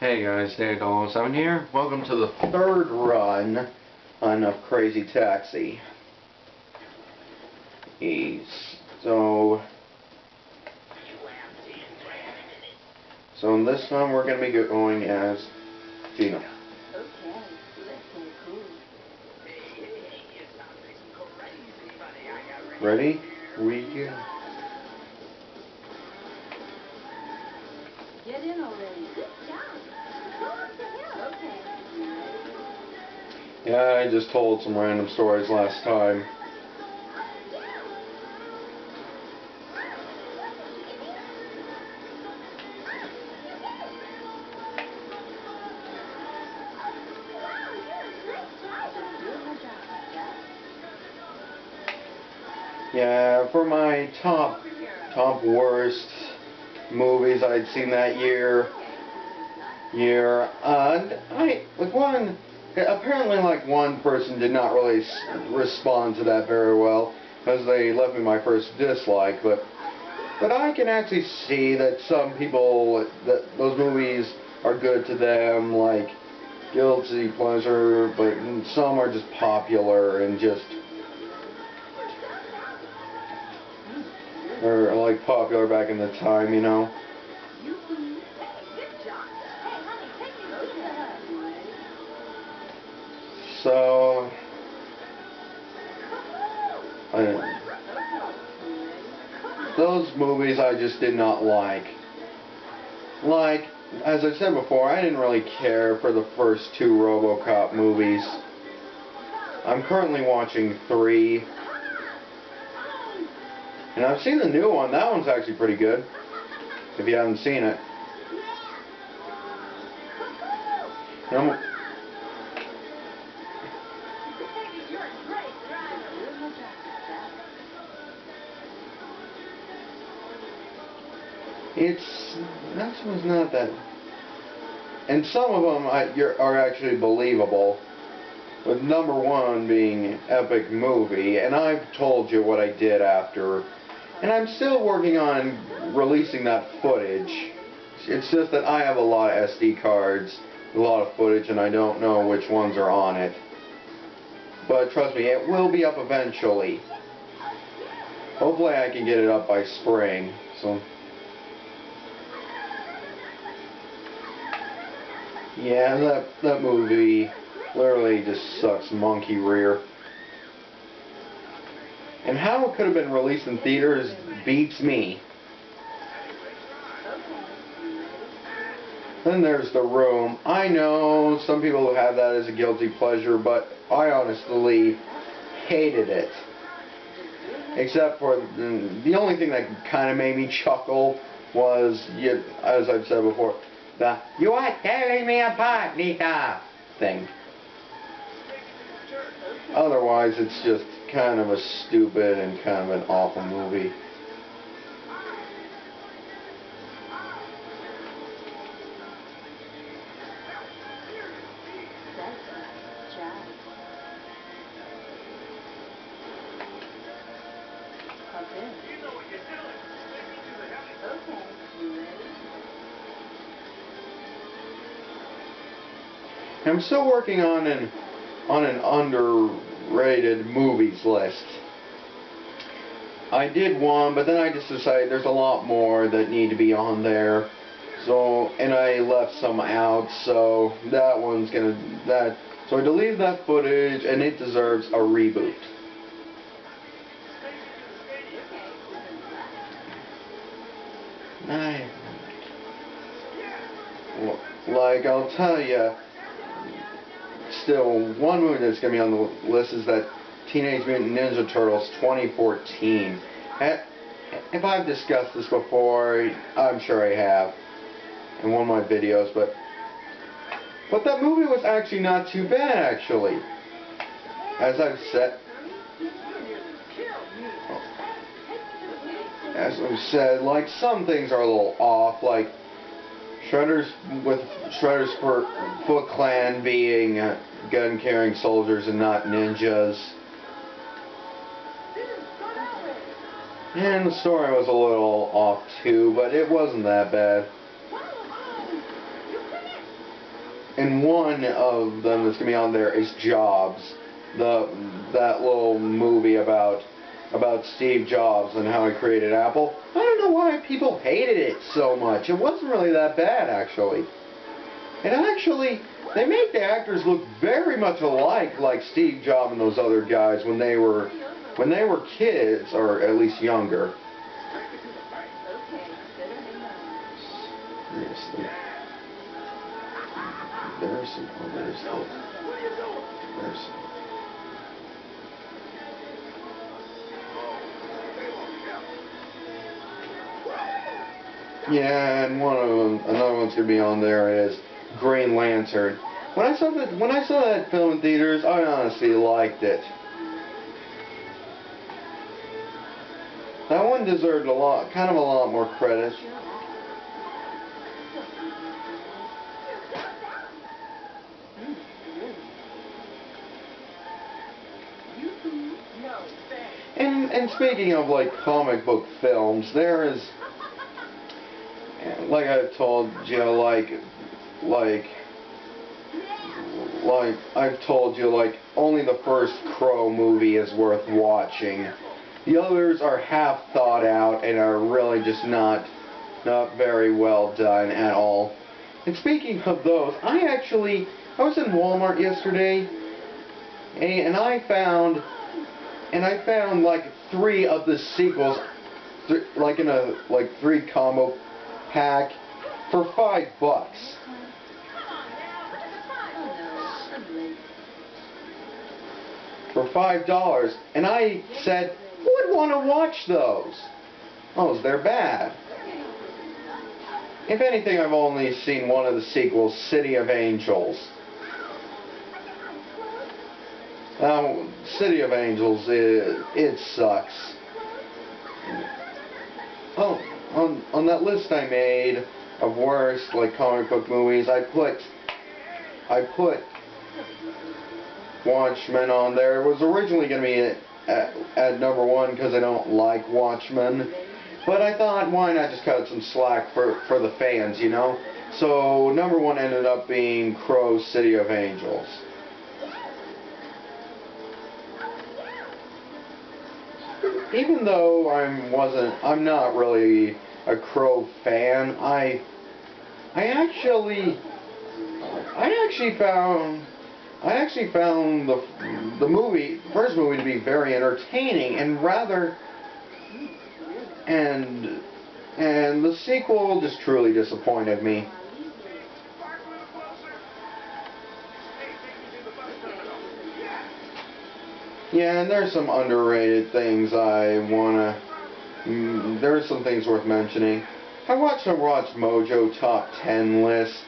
Hey guys, Dave007 here. Welcome to the third run of Crazy Taxi. So in this one we're going to be going as Gina. Ready? We go. Get in already. Good job. Go up the hill. Okay. Yeah, I just told some random stories last time. Yeah, for my top worst movies I'd seen that year, apparently one person did not really respond to that very well, because they left me my first dislike, but I can actually see that some people, that those movies are good to them, like guilty pleasure, but some are just popular and just, or like popular back in the time, you know. So, those movies I just did not like. Like, as I said before, I didn't really care for the first two RoboCop movies. I'm currently watching 3. And I've seen the new one. That one's actually pretty good, if you haven't seen it. That one's not that, and some of them are actually believable, with number 1 being epic movie, and I've told you what I did after, and I'm still working on releasing that footage. It's just that I have a lot of SD cards, a lot of footage, and I don't know which ones are on it. But trust me, it will be up eventually. Hopefully I can get it up by spring. So yeah, that movie literally just sucks monkey rear. And how it could have been released in theaters beats me. Then there's The Room. I know some people have that as a guilty pleasure, but I honestly hated it. Except for the only thing that kind of made me chuckle was, as I've said before, the "you are tearing me apart, Nita" thing. Otherwise, it's just kind of a stupid and kind of an awful movie. I'm still working on an underrated movies list. I did one, but then I just decided there's a lot more that need to be on there. So, and I left some out, so that one's gonna, so I deleted that footage, and it deserves a reboot. Like, I'll tell you, still, one movie that's going to be on the list is that Teenage Mutant Ninja Turtles 2014. If I've discussed this before, I'm sure I have in one of my videos, but that movie was actually not too bad, actually. As I've said, like, some things are a little off, like Shredder's Foot Clan being gun-carrying soldiers and not ninjas. And the story was a little off too, but it wasn't that bad. and one of them that's gonna be on there is Jobs, that little movie about Steve Jobs and how he created Apple. I don't know why people hated it so much. It wasn't really that bad, actually. And actually, they make the actors look very much alike, like Steve Jobs and those other guys when they were kids, or at least younger. Seriously. There's some others that... There's some... Yeah, and another one's gonna be on there is Green Lantern. When I saw that film in theaters, I honestly liked it. That one deserved a lot more credit. And speaking of like comic book films, there is, like I've told you, I've told you, like only the first Crow movie is worth watching. The others are half thought out and are really just not very well done at all. And speaking of those, I was in Walmart yesterday, and I found like 3 of the sequels, like in a 3 combo pack for $5. For $5, and I said, who would want to watch those? Oh, they're bad. If anything, I've only seen one of the sequels, City of Angels. Now, City of Angels, it sucks. Oh, on that list I made of worst like comic book movies, I put Watchmen on there. It was originally going to be at number 1 because I don't like Watchmen, but I thought, why not just cut some slack for the fans, you know? So number 1 ended up being Crow's City of Angels. Even though I'm not really a Crow fan, I actually found the first movie to be very entertaining and the sequel just truly disappointed me. Yeah, and there's some underrated things there's some things worth mentioning. I watched a Watch Mojo top 10 list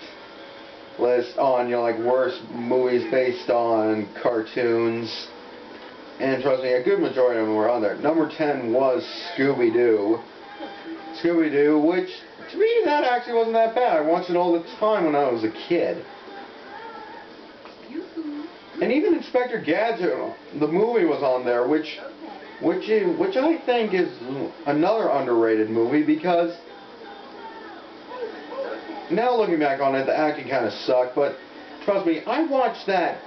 on, you know, like worst movies based on cartoons. And trust me, a good majority of them were on there. Number 10 was Scooby-Doo. Scooby-Doo, which, to me, that actually wasn't that bad. I watched it all the time when I was a kid. And even Inspector Gadget, the movie, was on there, which I think is another underrated movie because now looking back on it, the acting kind of sucked, but trust me, I watched that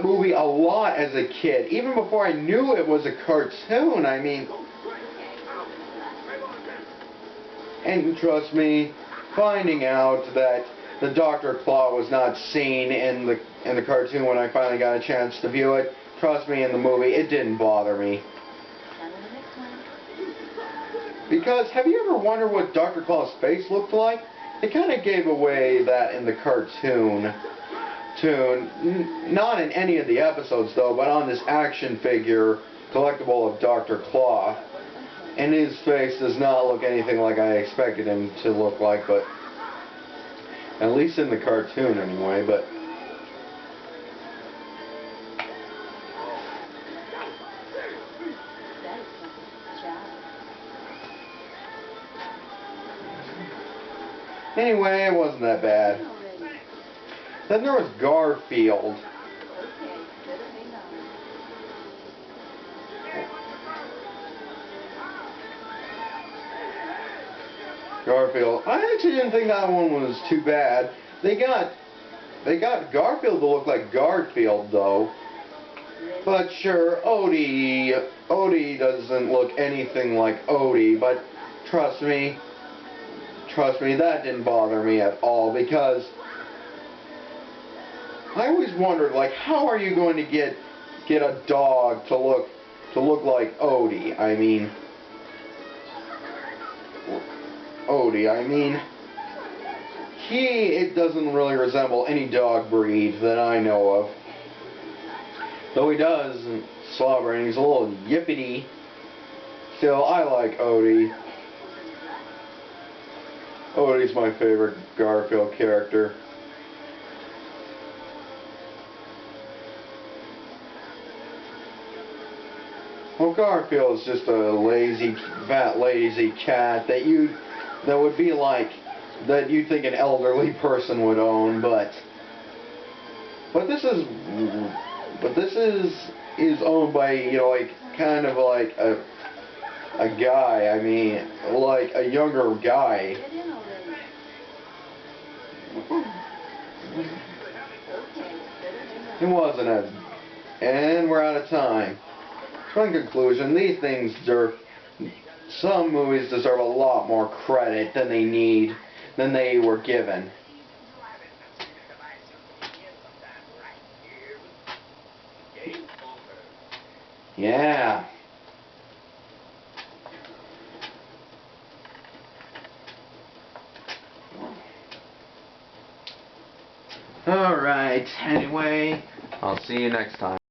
movie a lot as a kid, even before I knew it was a cartoon. I mean, and trust me, finding out that the Dr. Claw was not seen in the cartoon when I finally got a chance to view it, trust me, in the movie, it didn't bother me. Because, have you ever wondered what Dr. Claw's face looked like? It kind of gave away that in the cartoon. Not in any of the episodes, though, but on this action figure collectible of Dr. Claw. And his face does not look anything like I expected him to look like, but at least in the cartoon anyway, but anyway, it wasn't that bad. Then there was Garfield. Garfield. I actually didn't think that one was too bad. They got They got Garfield to look like Garfield, though. But sure, Odie doesn't look anything like Odie, but trust me, that didn't bother me at all, because I always wondered, like, how are you going to get a dog to look like Odie? I mean, it doesn't really resemble any dog breed that I know of. Though he does slobber and he's a little yippity. Still, I like Odie. Odie's my favorite Garfield character. Well, Garfield is just a lazy, fat, lazy cat that would be like, that you'd think an elderly person would own, but this is owned by, you know, like, kind of like a guy, I mean, like a younger guy. It wasn't a, and we're out of time. So in conclusion, these things some movies deserve a lot more credit than they were given. Yeah. Alright, anyway, I'll see you next time.